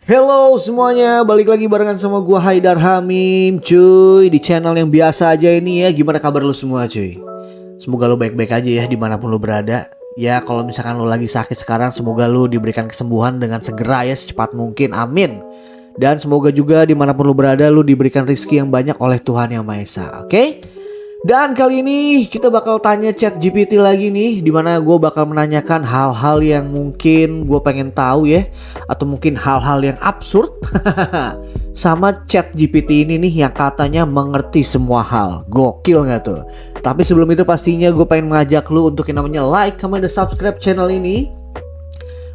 Hello semuanya, balik lagi barengan sama gua Haidar Hamim, cuy, di channel yang biasa aja ini ya. Gimana kabar lu semua, cuy? Semoga lu baik-baik aja ya dimanapun lu berada. Ya kalau misalkan lu lagi sakit sekarang, semoga lu diberikan kesembuhan dengan segera ya, secepat mungkin, amin. Dan semoga juga dimanapun lu berada, lu diberikan rezeki yang banyak oleh Tuhan Yang Maha Esa, oke? Dan kali ini kita bakal tanya ChatGPT lagi nih, dimana gue bakal menanyakan hal-hal yang mungkin gue pengen tahu ya, atau mungkin hal-hal yang absurd sama ChatGPT ini nih yang katanya mengerti semua hal. Gokil nggak tuh? Tapi sebelum itu pastinya gue pengen mengajak lu untuk yang namanya like, comment, dan subscribe channel ini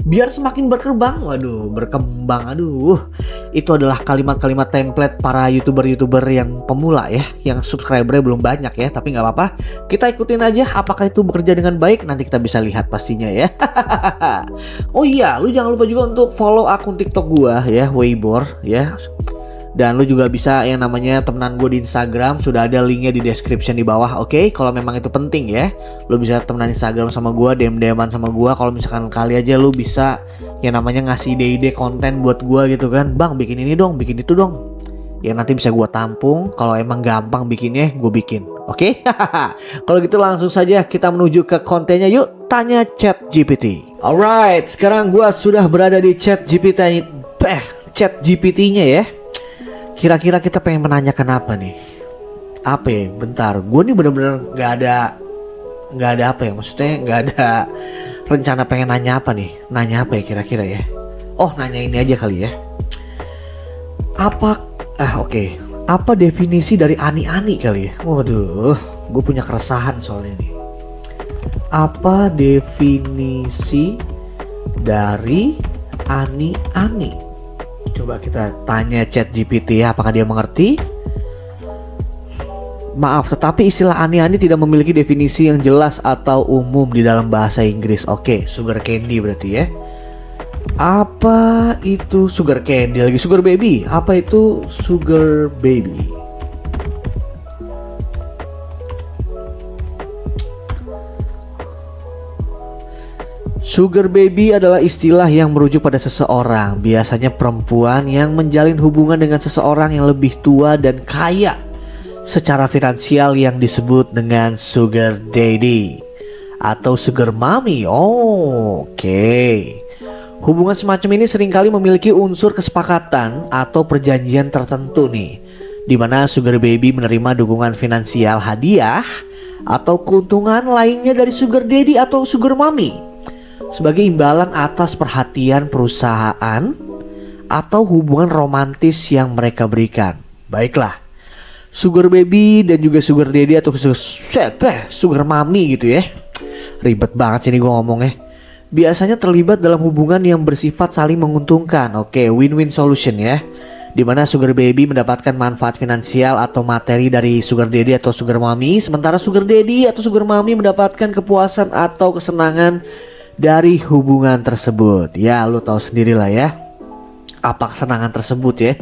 biar semakin berkembang. Itu adalah kalimat-kalimat template para youtuber yang pemula ya, yang subscribernya belum banyak ya. Tapi nggak apa-apa, kita ikutin aja. Apakah itu bekerja dengan baik, nanti kita bisa lihat pastinya ya. Oh iya, lu jangan lupa juga untuk follow akun TikTok gua ya, Weibo ya. Dan lu juga bisa yang namanya temenan gue di Instagram, sudah ada linknya di description di bawah. Oke, kalau memang itu penting ya, lu bisa temenan Instagram sama gue, DM-an sama gue. Kalau misalkan kali aja lu bisa yang namanya ngasih ide-ide konten buat gue gitu kan, bang bikin ini dong, bikin itu dong, ya nanti bisa gue tampung. Kalau emang gampang bikinnya, gue bikin. Oke. Kalau gitu langsung saja kita menuju ke kontennya, yuk. Tanya ChatGPT. Alright, sekarang gue sudah berada di ChatGPT-nya ya. Kira-kira kita pengen menanyakan apa nih? Apa ya? Bentar, gue nih bener-bener gak ada apa ya? Maksudnya gak ada rencana pengen nanya apa nih? Nanya apa ya kira-kira ya? Oh, nanya ini aja kali ya. Oke. Apa definisi dari ani-ani kali ya? Waduh, gue punya keresahan soalnya nih. Apa definisi dari ani-ani? Coba kita tanya ChatGPT ya, apakah dia mengerti? Maaf, tetapi istilah ani-ani tidak memiliki definisi yang jelas atau umum di dalam bahasa Inggris. Oke, sugar candy berarti ya. Apa itu sugar candy? Lagi sugar baby. Apa itu sugar baby? Sugar baby adalah istilah yang merujuk pada seseorang, biasanya perempuan yang menjalin hubungan dengan seseorang yang lebih tua dan kaya secara finansial, yang disebut dengan sugar daddy atau sugar mommy. Oke. Hubungan semacam ini seringkali memiliki unsur kesepakatan atau perjanjian tertentu nih, di mana sugar baby menerima dukungan finansial, hadiah, atau keuntungan lainnya dari sugar daddy atau sugar mommy sebagai imbalan atas perhatian perusahaan atau hubungan romantis yang mereka berikan. Baiklah, sugar baby dan juga sugar daddy atau sugar mommy gitu ya. Ribet banget sih ini gue ngomongnya. Biasanya terlibat dalam hubungan yang bersifat saling menguntungkan. Oke, win-win solution ya, dimana sugar baby mendapatkan manfaat finansial atau materi dari sugar daddy atau sugar mommy, sementara sugar daddy atau sugar mommy mendapatkan kepuasan atau kesenangan dari hubungan tersebut. Ya, lu tahu sendirilah ya apa kesenangan tersebut ya.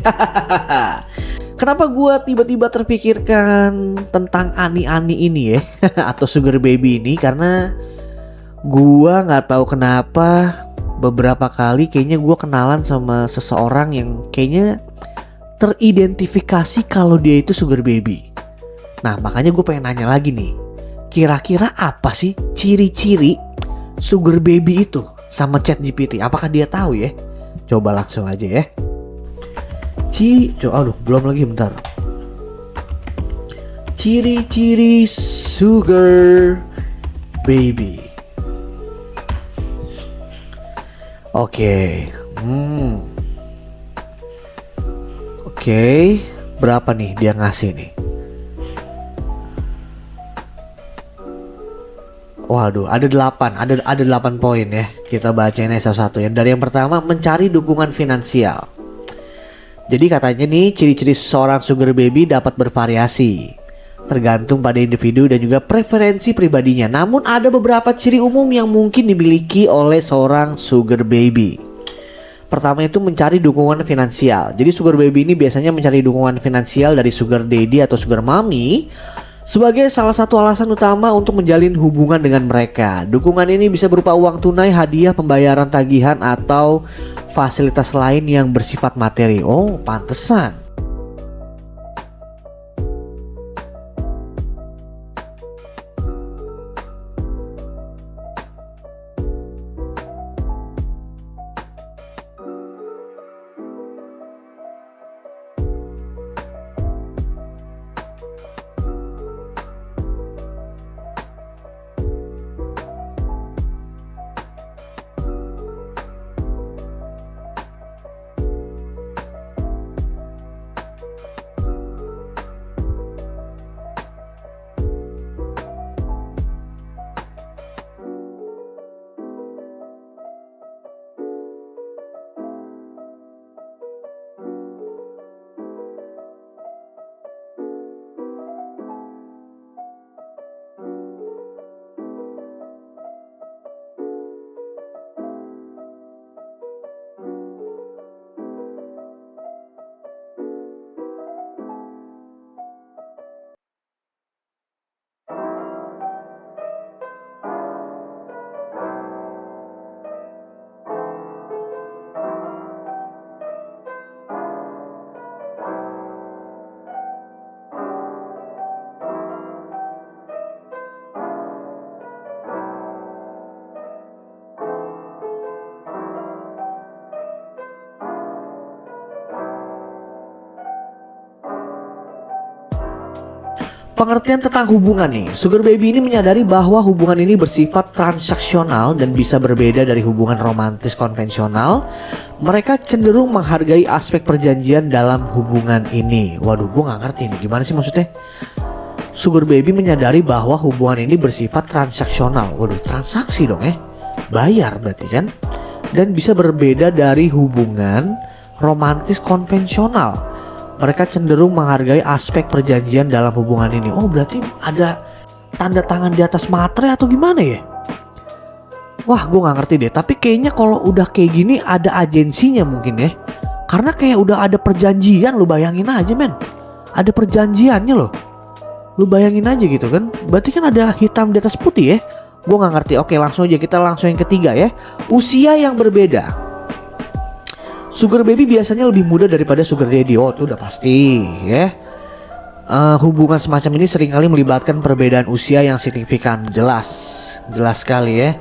Kenapa gua tiba-tiba terpikirkan tentang ani-ani ini ya atau sugar baby ini? Karena gua nggak tahu kenapa beberapa kali kayaknya gua kenalan sama seseorang yang kayaknya teridentifikasi kalau dia itu sugar baby. Nah, makanya gue pengen nanya lagi nih, kira-kira apa sih ciri-ciri sugar baby itu sama ChatGPT? Apakah dia tahu ya? Coba langsung aja ya. Belum lagi, bentar. Ciri-ciri sugar baby. Oke. Oke, berapa nih dia ngasih nih? Waduh, ada 8 poin ya. Kita bacain satu-satu ya. Dari yang pertama, mencari dukungan finansial. Jadi katanya nih, ciri-ciri seorang sugar baby dapat bervariasi, tergantung pada individu dan juga preferensi pribadinya. Namun ada beberapa ciri umum yang mungkin dimiliki oleh seorang sugar baby. Pertama itu mencari dukungan finansial. Jadi sugar baby ini biasanya mencari dukungan finansial dari sugar daddy atau sugar mommy Sebagai salah satu alasan utama untuk menjalin hubungan dengan mereka, dukungan ini bisa berupa uang tunai, hadiah, pembayaran tagihan, atau fasilitas lain yang bersifat materi. Oh, pantesan. Pengertian tentang hubungan nih, Sugar Baby ini menyadari bahwa hubungan ini bersifat transaksional dan bisa berbeda dari hubungan romantis konvensional. Mereka cenderung menghargai aspek perjanjian dalam hubungan ini. Waduh, gue gak ngerti nih, gimana sih maksudnya? Sugar Baby menyadari bahwa hubungan ini bersifat transaksional. Waduh, transaksi dong bayar berarti kan? Dan bisa berbeda dari hubungan romantis konvensional. Mereka cenderung menghargai aspek perjanjian dalam hubungan ini. Oh, berarti ada tanda tangan di atas materai atau gimana ya? Wah, gue gak ngerti deh. Tapi kayaknya kalau udah kayak gini ada agensinya mungkin ya. Karena kayak udah ada perjanjian, lu bayangin aja men. Ada perjanjiannya loh. Lu bayangin aja gitu kan. Berarti kan ada hitam di atas putih ya. Gue gak ngerti. Oke, langsung aja kita langsung yang ketiga ya. Usia yang berbeda. Sugar Baby biasanya lebih muda daripada Sugar Daddy. Oh, itu udah pasti ya. Hubungan semacam ini seringkali melibatkan perbedaan usia yang signifikan. Jelas sekali ya.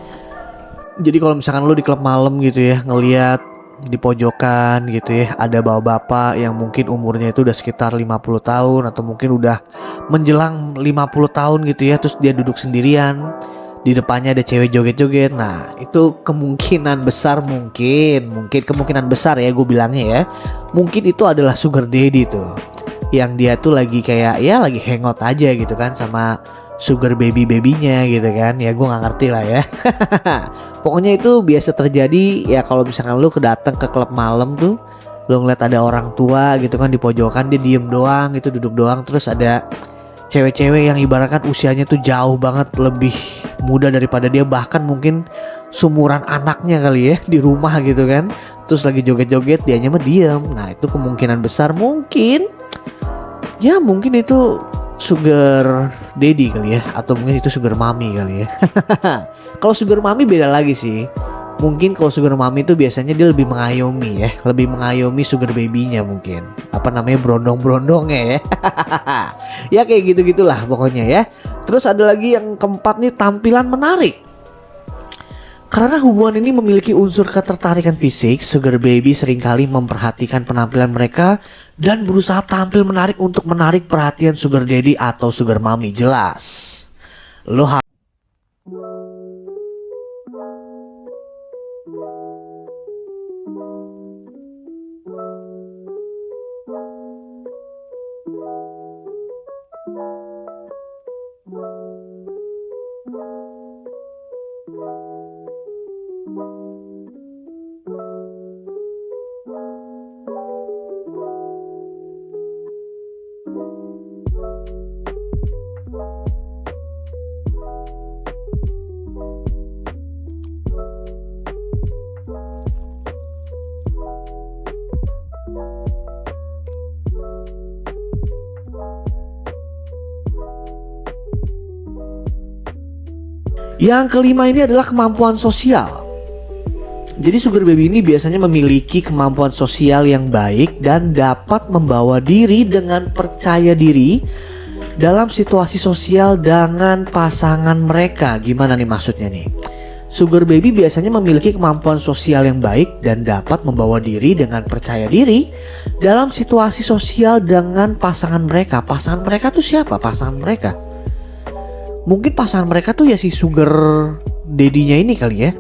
Jadi kalau misalkan lu di klub malam gitu ya, ngelihat di pojokan gitu ya, ada bapak-bapak yang mungkin umurnya itu udah sekitar 50 tahun atau mungkin udah menjelang 50 tahun gitu ya, terus dia duduk sendirian. Di depannya ada cewek joget-joget. Nah, itu kemungkinan besar kemungkinan besar ya gue bilangnya ya. Mungkin itu adalah Sugar Daddy tuh. Yang dia tuh lagi kayak ya lagi hangout aja gitu kan sama Sugar Baby-babynya gitu kan. Ya gue gak ngerti lah ya. Pokoknya itu biasa terjadi ya kalau misalkan lu kedatang ke klub malam tuh, lu ngeliat ada orang tua gitu kan di pojokan, dia diem doang gitu, duduk doang, terus ada cewek-cewek yang ibaratkan usianya tuh jauh banget lebih muda daripada dia, bahkan mungkin sumuran anaknya kali ya di rumah gitu kan. Terus lagi joget-joget, dianya mah diem. Nah, itu kemungkinan besar mungkin itu Sugar Daddy kali ya, atau mungkin itu Sugar Mommy kali ya. Kalau Sugar Mommy beda lagi sih. Mungkin kalau Sugar Mommy itu biasanya dia lebih mengayomi ya, lebih mengayomi Sugar Baby-nya mungkin. Apa namanya, berondong-berondongnya ya. Ya kayak gitu-gitulah pokoknya ya. Terus ada lagi yang keempat nih, tampilan menarik. Karena hubungan ini memiliki unsur ketertarikan fisik, Sugar Baby seringkali memperhatikan penampilan mereka dan berusaha tampil menarik untuk menarik perhatian Sugar Daddy atau Sugar Mommy. Jelas. Lo Yang kelima ini adalah kemampuan sosial. Jadi sugar baby ini biasanya memiliki kemampuan sosial yang baik dan dapat membawa diri dengan percaya diri dalam situasi sosial dengan pasangan mereka. Gimana nih maksudnya nih? Sugar baby biasanya memiliki kemampuan sosial yang baik dan dapat membawa diri dengan percaya diri dalam situasi sosial dengan pasangan mereka. Pasangan mereka tuh siapa? Pasangan mereka mungkin pasangan mereka tuh ya si sugar daddy-nya ini kali ya.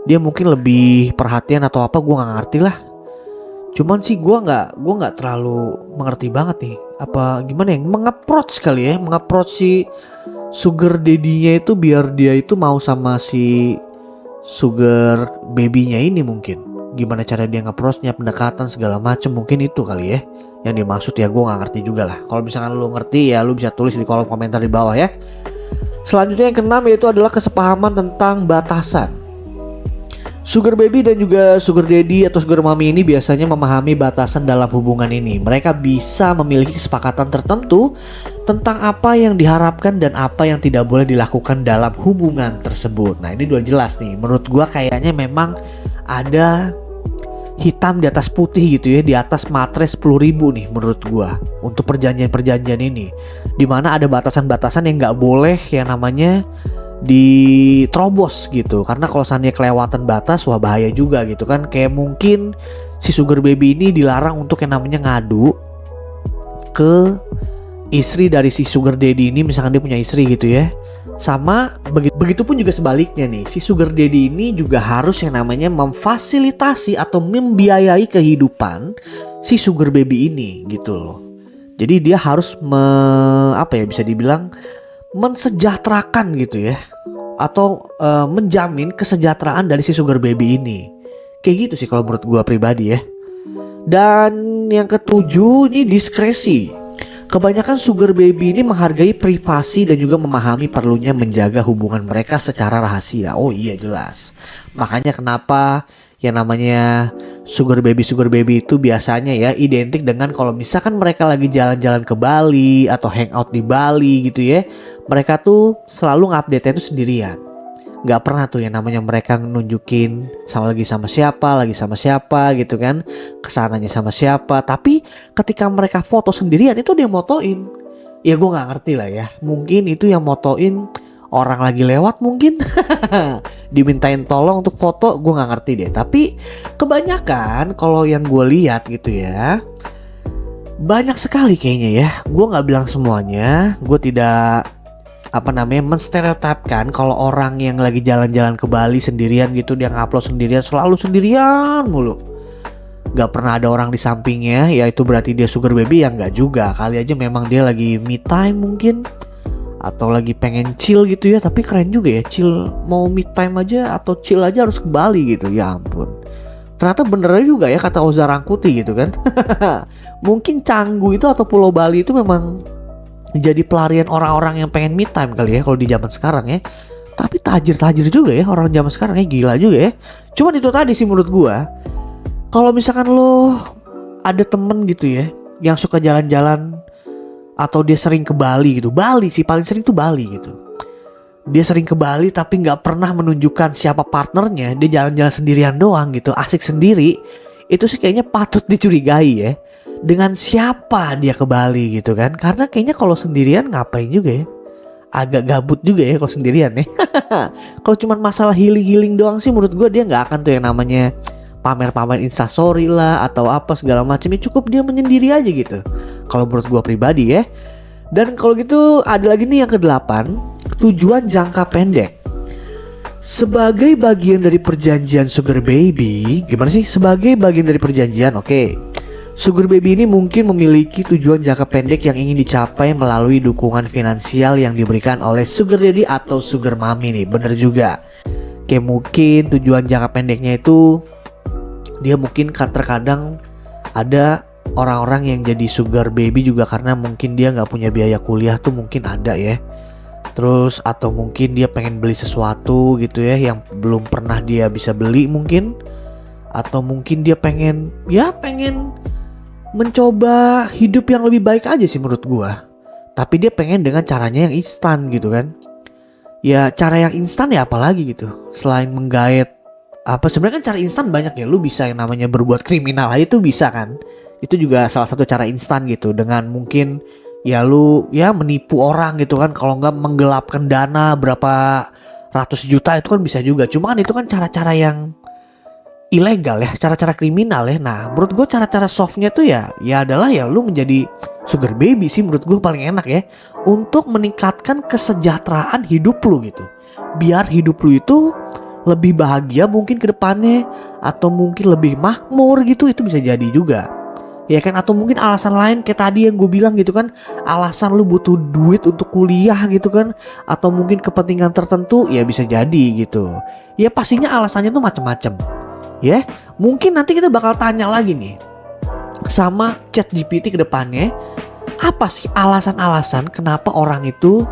Dia mungkin lebih perhatian atau apa, gue nggak ngerti lah. Cuman sih gue nggak terlalu mengerti banget nih. Apa gimana ya? Meng-approach kali ya, meng-approach si sugar daddy-nya itu biar dia itu mau sama si sugar baby-nya ini mungkin. Gimana cara dia nge-approach-nya, pendekatan segala macem, mungkin itu kali ya yang dimaksud ya. Gue nggak ngerti juga lah. Kalau misalkan lu ngerti ya lu bisa tulis di kolom komentar di bawah ya. Selanjutnya yang keenam yaitu adalah kesepahaman tentang batasan. Sugar baby dan juga sugar daddy atau sugar mommy ini biasanya memahami batasan dalam hubungan ini. Mereka bisa memiliki kesepakatan tertentu tentang apa yang diharapkan dan apa yang tidak boleh dilakukan dalam hubungan tersebut. Nah ini udah jelas nih. Menurut gua kayaknya memang ada hitam di atas putih gitu ya, di atas materai 10.000 nih menurut gua untuk perjanjian-perjanjian ini, dimana ada batasan-batasan yang nggak boleh yang namanya diterobos gitu. Karena kalau seandainya kelewatan batas, wah bahaya juga gitu kan. Kayak mungkin si sugar baby ini dilarang untuk yang namanya ngadu ke istri dari si sugar daddy ini, misalkan dia punya istri gitu ya. Sama begitupun juga sebaliknya nih, si sugar daddy ini juga harus yang namanya memfasilitasi atau membiayai kehidupan si sugar baby ini gitu loh. Jadi dia harus bisa dibilang mensejahterakan gitu ya, atau menjamin kesejahteraan dari si sugar baby ini. Kayak gitu sih kalau menurut gua pribadi ya. Dan yang ketujuh ini diskresi. Kebanyakan sugar baby ini menghargai privasi dan juga memahami perlunya menjaga hubungan mereka secara rahasia. Oh iya jelas. Makanya kenapa yang namanya sugar baby itu biasanya ya identik dengan kalau misalkan mereka lagi jalan-jalan ke Bali atau hangout di Bali gitu ya, mereka tuh selalu ngupdate-nya itu sendirian. Gak pernah tuh yang namanya mereka nunjukin lagi sama siapa gitu kan, kesananya sama siapa. Tapi ketika mereka foto sendirian itu dia motoin. Ya gue gak ngerti lah ya, mungkin itu yang motoin orang lagi lewat mungkin dimintain tolong untuk foto, gue gak ngerti deh. Tapi kebanyakan kalau yang gue lihat gitu ya, banyak sekali kayaknya ya. Gue gak bilang semuanya, gue tidak menstereotipkan kalau orang yang lagi jalan-jalan ke Bali sendirian gitu, dia ngupload sendirian, selalu sendirian mulu, gak pernah ada orang di sampingnya, ya itu berarti dia sugar baby. Ya enggak juga, kali aja memang dia lagi me time mungkin, atau lagi pengen chill gitu ya. Tapi keren juga ya, chill mau me time aja atau chill aja harus ke Bali gitu. Ya ampun, ternyata bener juga ya kata Oza Rangkuti gitu kan. Mungkin Canggu itu atau Pulau Bali itu memang jadi pelarian orang-orang yang pengen me time kali ya kalau di zaman sekarang ya. Tapi tajir juga ya orang zaman sekarang ya, gila juga ya. Cuman itu tadi sih menurut gua, kalau misalkan lo ada temen gitu ya yang suka jalan-jalan atau dia sering ke Bali gitu. Bali sih paling sering tuh Bali gitu. Dia sering ke Bali tapi gak pernah menunjukkan siapa partnernya, dia jalan-jalan sendirian doang gitu, asik sendiri. Itu sih kayaknya patut dicurigai ya, dengan siapa dia ke Bali gitu kan. Karena kayaknya kalau sendirian ngapain juga ya, agak gabut juga ya kalau sendirian ya. Kalau cuma masalah healing doang sih menurut gue dia gak akan tuh yang namanya pamer-pamer instastory lah atau apa segala macam. Ya cukup dia menyendiri aja gitu kalau menurut gue pribadi ya. Dan kalau gitu ada lagi nih yang ke-8, tujuan jangka pendek. Sebagai bagian dari perjanjian sugar baby, gimana sih? Sebagai bagian dari perjanjian, oke. Sugar baby ini mungkin memiliki tujuan jangka pendek yang ingin dicapai melalui dukungan finansial yang diberikan oleh sugar daddy atau sugar mommy nih. Bener juga. Kayak mungkin tujuan jangka pendeknya itu dia mungkin terkadang ada orang-orang yang jadi sugar baby juga karena mungkin dia nggak punya biaya kuliah tuh mungkin ada ya. Terus atau mungkin dia pengen beli sesuatu gitu ya yang belum pernah dia bisa beli mungkin. Atau mungkin dia pengen mencoba hidup yang lebih baik aja sih menurut gua. Tapi dia pengen dengan caranya yang instan gitu kan. Ya cara yang instan ya apalagi gitu. Selain menggait, apa sebenarnya kan cara instan banyak ya. Lu bisa yang namanya berbuat kriminal aja itu bisa kan. Itu juga salah satu cara instan gitu, dengan mungkin ya lu ya menipu orang gitu kan. Kalau nggak menggelapkan dana berapa ratus juta itu kan bisa juga. Cuma kan itu kan cara-cara yang ilegal ya, cara-cara kriminal ya. Nah menurut gue cara-cara softnya tuh ya adalah ya lu menjadi sugar baby sih, menurut gue paling enak ya, untuk meningkatkan kesejahteraan hidup lu gitu, biar hidup lu itu lebih bahagia mungkin ke depannya, atau mungkin lebih makmur gitu, itu bisa jadi juga ya kan. Atau mungkin alasan lain kayak tadi yang gue bilang gitu kan, alasan lu butuh duit untuk kuliah gitu kan, atau mungkin kepentingan tertentu ya bisa jadi gitu ya. Pastinya alasannya tuh macem-macem ya. Mungkin nanti kita bakal tanya lagi nih sama ChatGPT ke depannya, apa sih alasan-alasan kenapa orang itu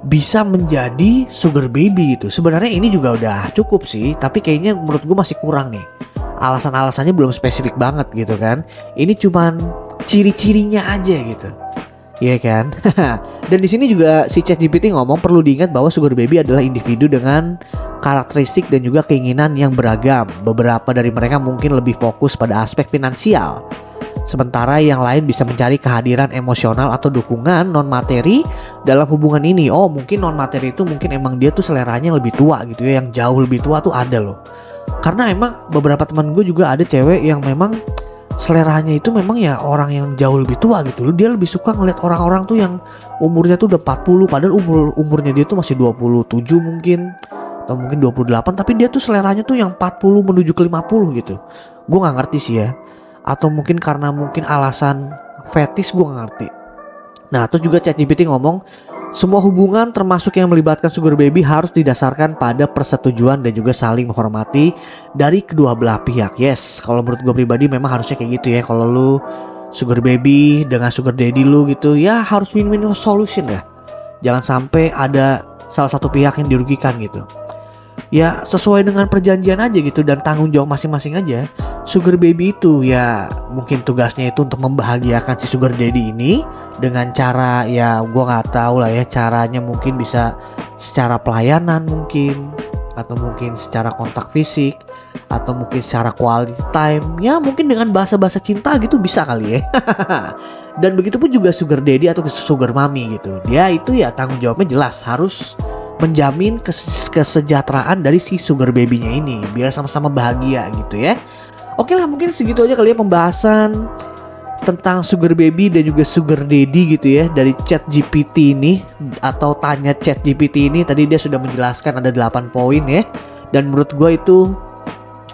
bisa menjadi sugar baby gitu. Sebenarnya ini juga udah cukup sih, tapi kayaknya menurut gue masih kurang nih. Alasan-alasannya belum spesifik banget gitu kan. Ini cuman ciri-cirinya aja gitu. Iya kan? Dan di sini juga si ChatGPT ngomong, perlu diingat bahwa sugar baby adalah individu dengan karakteristik dan juga keinginan yang beragam. Beberapa dari mereka mungkin lebih fokus pada aspek finansial, sementara yang lain bisa mencari kehadiran emosional atau dukungan non materi dalam hubungan ini. Oh mungkin non materi itu mungkin emang dia tuh seleranya lebih tua gitu ya, yang jauh lebih tua tuh ada loh. Karena emang beberapa teman gue juga ada cewek yang memang seleranya itu memang ya orang yang jauh lebih tua gitu loh. Dia lebih suka ngeliat orang-orang tuh yang umurnya tuh udah 40, padahal umurnya dia tuh masih 27 mungkin, atau mungkin 28, tapi dia tuh seleranya tuh yang 40 menuju ke 50 gitu. Gue gak ngerti sih ya, atau mungkin karena mungkin alasan fetis, gue gak ngerti. Nah terus juga ChatGPT ngomong, semua hubungan termasuk yang melibatkan sugar baby harus didasarkan pada persetujuan dan juga saling menghormati dari kedua belah pihak. Yes, kalau menurut gue pribadi memang harusnya kayak gitu ya. Kalau lu sugar baby dengan sugar daddy lu gitu ya, harus win-win solution ya. Jangan sampai ada salah satu pihak yang dirugikan gitu. Ya sesuai dengan perjanjian aja gitu, dan tanggung jawab masing-masing aja. Sugar baby itu ya mungkin tugasnya itu untuk membahagiakan si sugar daddy ini dengan cara ya gue nggak tahu lah ya caranya, mungkin bisa secara pelayanan mungkin, atau mungkin secara kontak fisik, atau mungkin secara quality time ya, mungkin dengan bahasa-bahasa cinta gitu bisa kali ya. Dan begitu pun juga sugar daddy atau sugar mommy gitu, dia itu ya tanggung jawabnya jelas harus menjamin kesejahteraan dari si sugar baby-nya ini biar sama-sama bahagia gitu ya. Oke lah, mungkin segitu aja kali ya pembahasan tentang sugar baby dan juga sugar daddy gitu ya dari ChatGPT ini, atau tanya ChatGPT ini. Tadi dia sudah menjelaskan ada 8 poin ya, dan menurut gue itu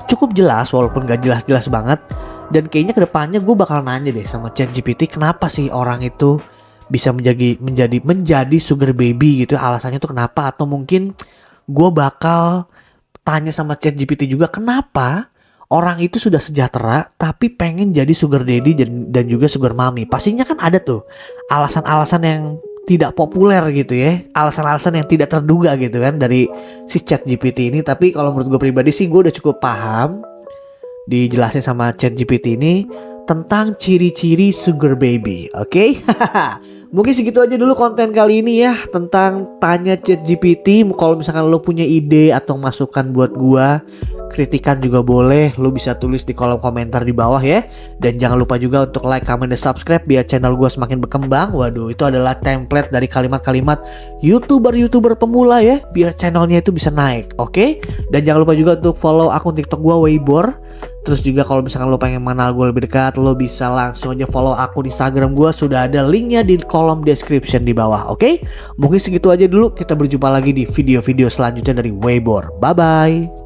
cukup jelas walaupun gak jelas-jelas banget. Dan kayaknya kedepannya gue bakal nanya deh sama ChatGPT, kenapa sih orang itu bisa menjadi sugar baby gitu, alasannya tuh kenapa. Atau mungkin gue bakal tanya sama ChatGPT juga, kenapa orang itu sudah sejahtera tapi pengen jadi sugar daddy dan juga sugar mommy. Pastinya kan ada tuh alasan-alasan yang tidak populer gitu ya, alasan-alasan yang tidak terduga gitu kan dari si ChatGPT ini. Tapi kalau menurut gue pribadi sih, gue udah cukup paham dijelasin sama ChatGPT ini tentang ciri-ciri sugar baby. Oke? Mungkin segitu aja dulu konten kali ini ya tentang tanya ChatGPT. Kalau misalkan lo punya ide atau masukan buat gua, kritikan juga boleh, lo bisa tulis di kolom komentar di bawah ya. Dan jangan lupa juga untuk like, comment, dan subscribe biar channel gua semakin berkembang. Waduh, itu adalah template dari kalimat-kalimat YouTuber pemula ya, biar channelnya itu bisa naik. Oke? Dan jangan lupa juga untuk follow akun TikTok gua, Weibor. Terus juga kalau misalkan lo pengen mengenal gue lebih dekat, lo bisa langsung aja follow akun Instagram gue, sudah ada linknya di kolom description di bawah. Oke? Mungkin segitu aja dulu, kita berjumpa lagi di video-video selanjutnya dari Weibor. Bye bye.